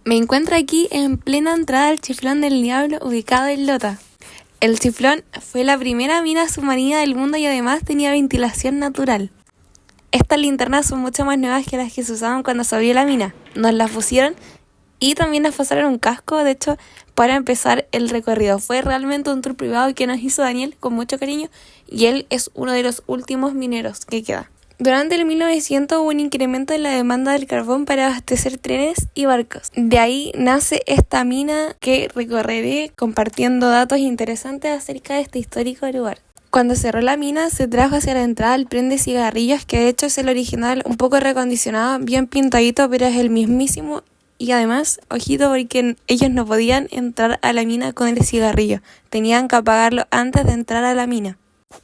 Me encuentro aquí en plena entrada al Chiflón del Diablo, ubicado en Lota. El Chiflón fue la primera mina submarina del mundo y además tenía ventilación natural. Estas linternas son mucho más nuevas que las que se usaban cuando se abrió la mina. Nos las pusieron y también nos pasaron un casco, de hecho, para empezar el recorrido. Fue realmente un tour privado que nos hizo Daniel con mucho cariño y él es uno de los últimos mineros que queda. Durante el 1900 hubo un incremento en la demanda del carbón para abastecer trenes y barcos. De ahí nace esta mina que recorreré compartiendo datos interesantes acerca de este histórico lugar. Cuando cerró la mina se trajo hacia la entrada el prende cigarrillos, que de hecho es el original, un poco recondicionado, bien pintadito, pero es el mismísimo. Y además, ojito, porque ellos no podían entrar a la mina con el cigarrillo, tenían que apagarlo antes de entrar a la mina.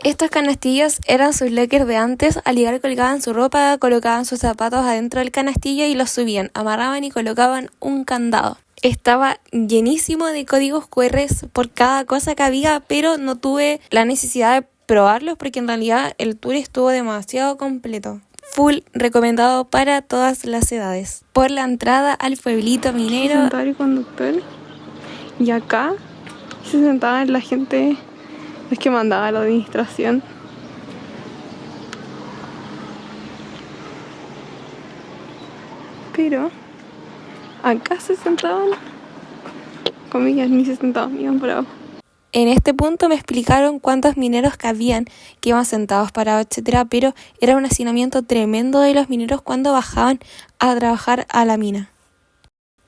Estos canastillos eran sus lockers de antes. Al llegar colgaban su ropa, colocaban sus zapatos adentro del canastillo y los subían, amarraban y colocaban un candado. Estaba llenísimo de códigos QR por cada cosa que había, pero no tuve la necesidad de probarlos porque en realidad el tour estuvo demasiado completo. Full recomendado para todas las edades. Por la entrada al pueblito minero. Sentaba el conductor y acá se sentaba la gente. Es que mandaba a la administración. Pero acá se sentaban, comillas, ni se sentaban, iban por abajo. En este punto me explicaron cuántos mineros cabían, que iban sentados parados, etcétera, pero era un hacinamiento tremendo de los mineros cuando bajaban a trabajar a la mina.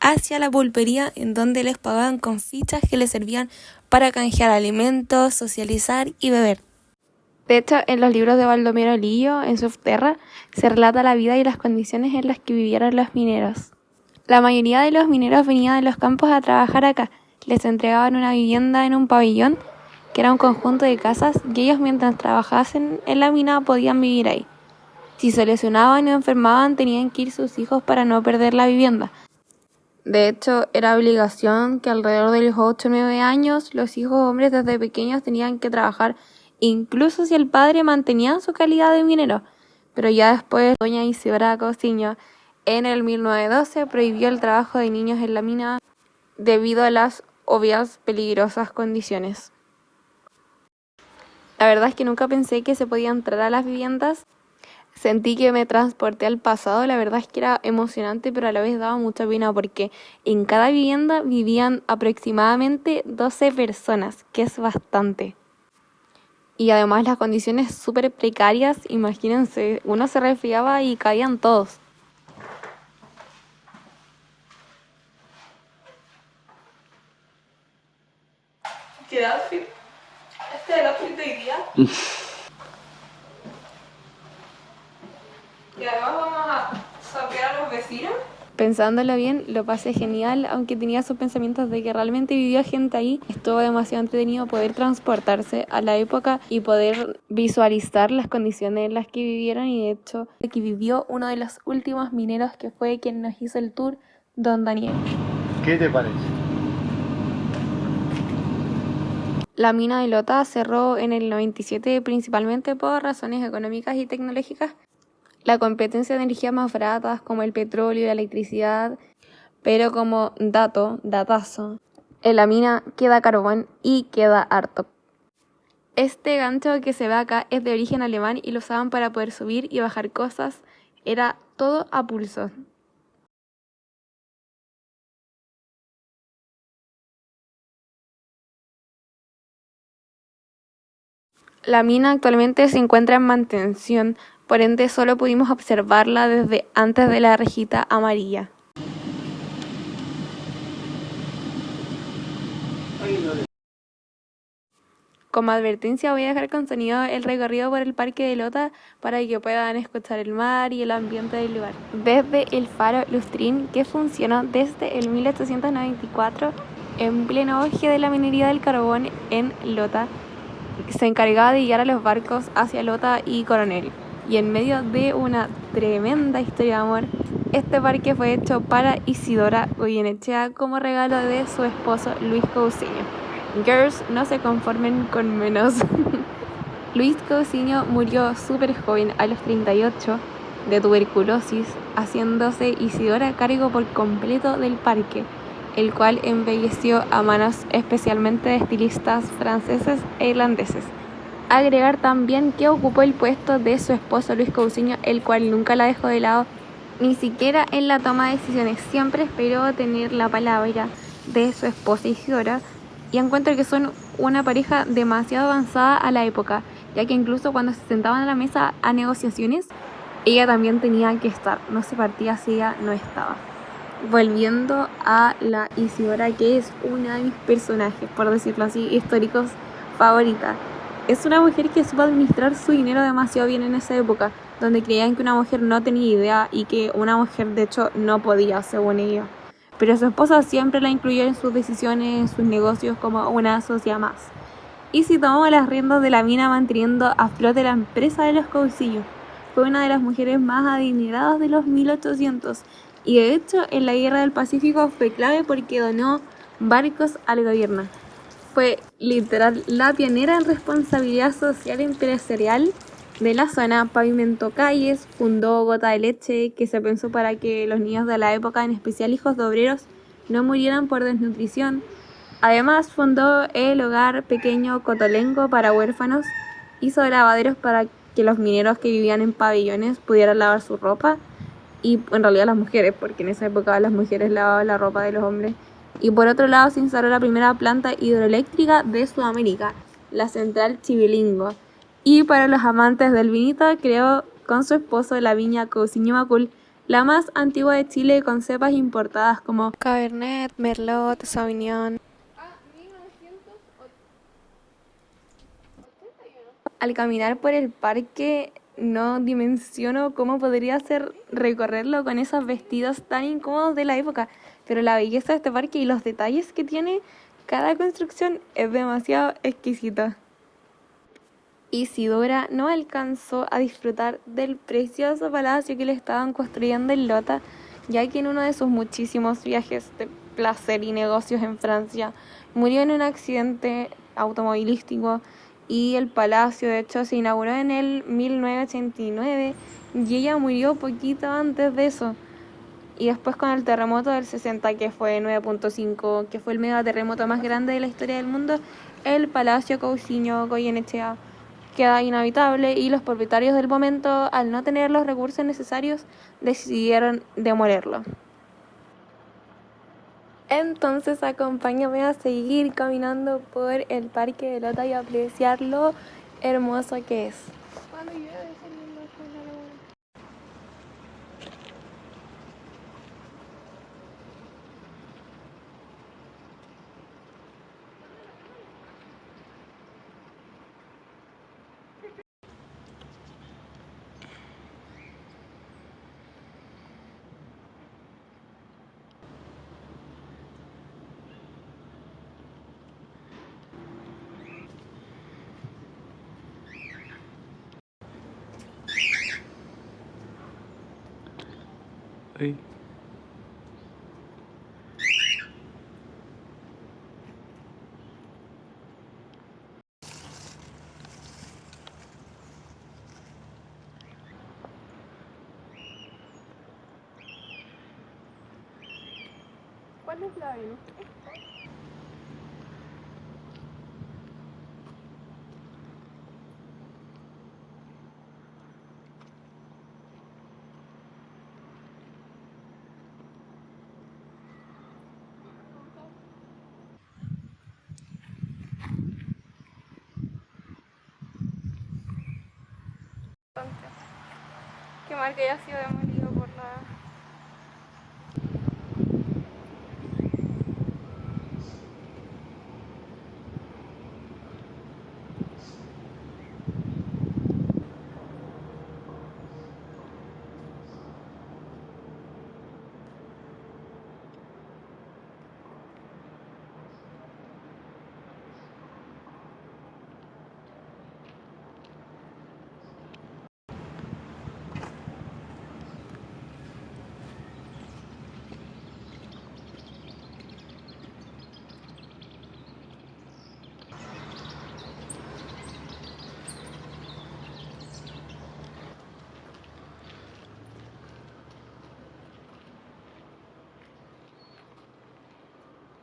Hacia la pulpería, en donde les pagaban con fichas que les servían para canjear alimentos, socializar y beber. De hecho, en los libros de Baldomero Lillo, en Subterra, se relata la vida y las condiciones en las que vivieron los mineros. La mayoría de los mineros venían de los campos a trabajar acá. Les entregaban una vivienda en un pabellón, que era un conjunto de casas, y ellos mientras trabajasen en la mina podían vivir ahí. Si se lesionaban o enfermaban, tenían que ir sus hijos para no perder la vivienda. De hecho, era obligación que alrededor de los 8 o 9 años los hijos hombres desde pequeños tenían que trabajar, incluso si el padre mantenía su calidad de minero. Pero ya después, doña Isidora Cousiño, en el 1912 prohibió el trabajo de niños en la mina debido a las obvias peligrosas condiciones. La verdad es que nunca pensé que se podía entrar a las viviendas. Sentí que me transporté al pasado. La verdad es que era emocionante, pero a la vez daba mucha pena porque en cada vivienda vivían aproximadamente 12 personas, que es bastante. Y además las condiciones súper precarias, imagínense, uno se resfriaba y caían todos. ¿Qué outfit? ¿Este es el outfit de hoy día? Y además vamos a sapear a los vecinos. Pensándolo bien, lo pasé genial, aunque tenía sus pensamientos de que realmente vivió gente ahí. Estuvo demasiado entretenido poder transportarse a la época y poder visualizar las condiciones en las que vivieron, y de hecho aquí vivió uno de los últimos mineros que fue quien nos hizo el tour, don Daniel. ¿Qué te parece? La mina de Lota cerró en el 97 principalmente por razones económicas y tecnológicas. La competencia de energías más baratas como el petróleo y la electricidad, pero como datazo, en la mina queda carbón y queda harto. Este gancho que se ve acá es de origen alemán y lo usaban para poder subir y bajar cosas, era todo a pulso. La mina actualmente se encuentra en mantención, por ende solo pudimos observarla desde antes de la rejita amarilla. Como advertencia voy a dejar con sonido el recorrido por el parque de Lota para que puedan escuchar el mar y el ambiente del lugar. Desde el faro Lustrín, que funcionó desde el 1894 en pleno auge de la minería del carbón en Lota, se encargaba de guiar a los barcos hacia Lota y Coronel. Y en medio de una tremenda historia de amor, este parque fue hecho para Isidora Goyenechea como regalo de su esposo Luis Cousiño. Girls, no se conformen con menos. Luis Cousiño murió súper joven, a los 38, de tuberculosis, haciéndose Isidora cargo por completo del parque, el cual embelleció a manos especialmente de estilistas franceses e irlandeses. Agregar también que ocupó el puesto de su esposo Luis Cousiño, el cual nunca la dejó de lado, ni siquiera en la toma de decisiones, siempre esperó tener la palabra de su esposa Isidora, y encuentro que son una pareja demasiado avanzada a la época, ya que incluso cuando se sentaban a la mesa a negociaciones, ella también tenía que estar, no se partía si ella no estaba. Volviendo a la Isidora, que es una de mis personajes, por decirlo así, históricos favoritas. Es una mujer que supo administrar su dinero demasiado bien en esa época, donde creían que una mujer no tenía idea y que una mujer de hecho no podía, según ella. Pero su esposa siempre la incluyó en sus decisiones, en sus negocios, como una socia más. Y si tomó las riendas de la mina manteniendo a flote la empresa de los Cousiño. Fue una de las mujeres más adineradas de los 1800 y de hecho en la Guerra del Pacífico fue clave porque donó barcos al gobierno. Fue literal la pionera en responsabilidad social e empresarial de la zona, pavimentó calles, fundó Gota de Leche, que se pensó para que los niños de la época, en especial hijos de obreros, no murieran por desnutrición. Además, fundó el hogar pequeño Cotolengo para huérfanos, hizo lavaderos para que los mineros que vivían en pabellones pudieran lavar su ropa, y en realidad las mujeres, porque en esa época las mujeres lavaban la ropa de los hombres. Y por otro lado se instaló la primera planta hidroeléctrica de Sudamérica, la central Chivilingo. Y para los amantes del vinito, creó con su esposo la viña Cousiño Macul, la más antigua de Chile, con cepas importadas como Cabernet, Merlot, Sauvignon. Al caminar por el parque no dimensiono cómo podría ser recorrerlo con esos vestidos tan incómodos de la época, pero la belleza de este parque y los detalles que tiene cada construcción es demasiado exquisita. Isidora no alcanzó a disfrutar del precioso palacio que le estaban construyendo en Lota, ya que en uno de sus muchísimos viajes de placer y negocios en Francia murió en un accidente automovilístico, y el palacio de hecho se inauguró en el 1989 y ella murió poquito antes de eso. Y después con el terremoto del 60, que fue 9.5, que fue el mega terremoto más grande de la historia del mundo, el Palacio Cousiño Goyenechea queda inhabitable y los propietarios del momento, al no tener los recursos necesarios, decidieron demolerlo. Entonces acompáñame a seguir caminando por el parque de Lota y apreciar lo hermoso que es. Ay. ¿Cuál es la Venus? Qué mal que haya sido demolido por la...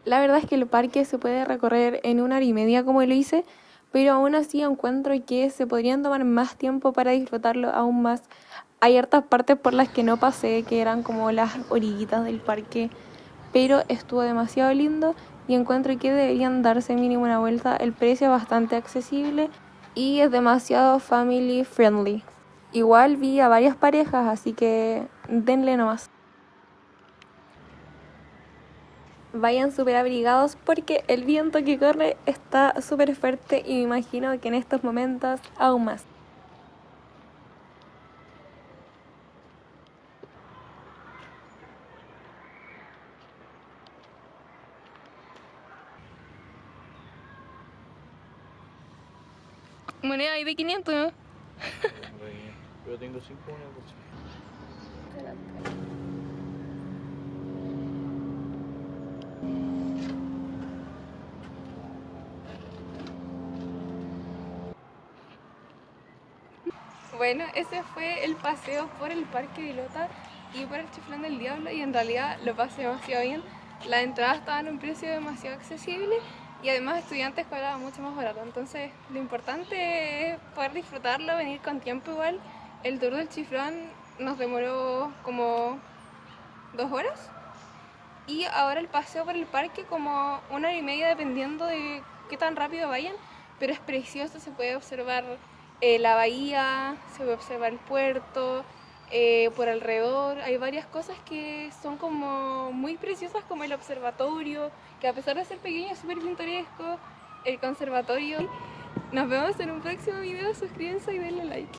La verdad es que el parque se puede recorrer en 1 hora y media como lo hice, pero aún así encuentro que se podrían tomar más tiempo para disfrutarlo aún más. Hay hartas partes por las que no pasé, que eran como las orillitas del parque, pero estuvo demasiado lindo y encuentro que deberían darse mínimo una vuelta. El precio es bastante accesible y es demasiado family friendly. Igual vi a varias parejas, así que denle nomás. Vayan súper abrigados porque el viento que corre está súper fuerte y me imagino que en estos momentos aún más. Moneda ahí de 500, ¿no? Yo tengo 5 monedas. Bueno, ese fue el paseo por el Parque de Lota y por el Chiflón del Diablo y en realidad lo pasé demasiado bien. Las entradas estaban a un precio demasiado accesible y además estudiantes cobraban mucho más barato. Entonces lo importante es poder disfrutarlo, venir con tiempo igual. El tour del Chiflón nos demoró como 2 horas y ahora el paseo por el parque como 1 hora y media dependiendo de qué tan rápido vayan, pero es precioso, se puede observar la bahía, se puede observar el puerto, por alrededor hay varias cosas que son como muy preciosas, como el observatorio, que a pesar de ser pequeño es súper pintoresco, el conservatorio. Nos vemos en un próximo video, suscríbanse y denle like.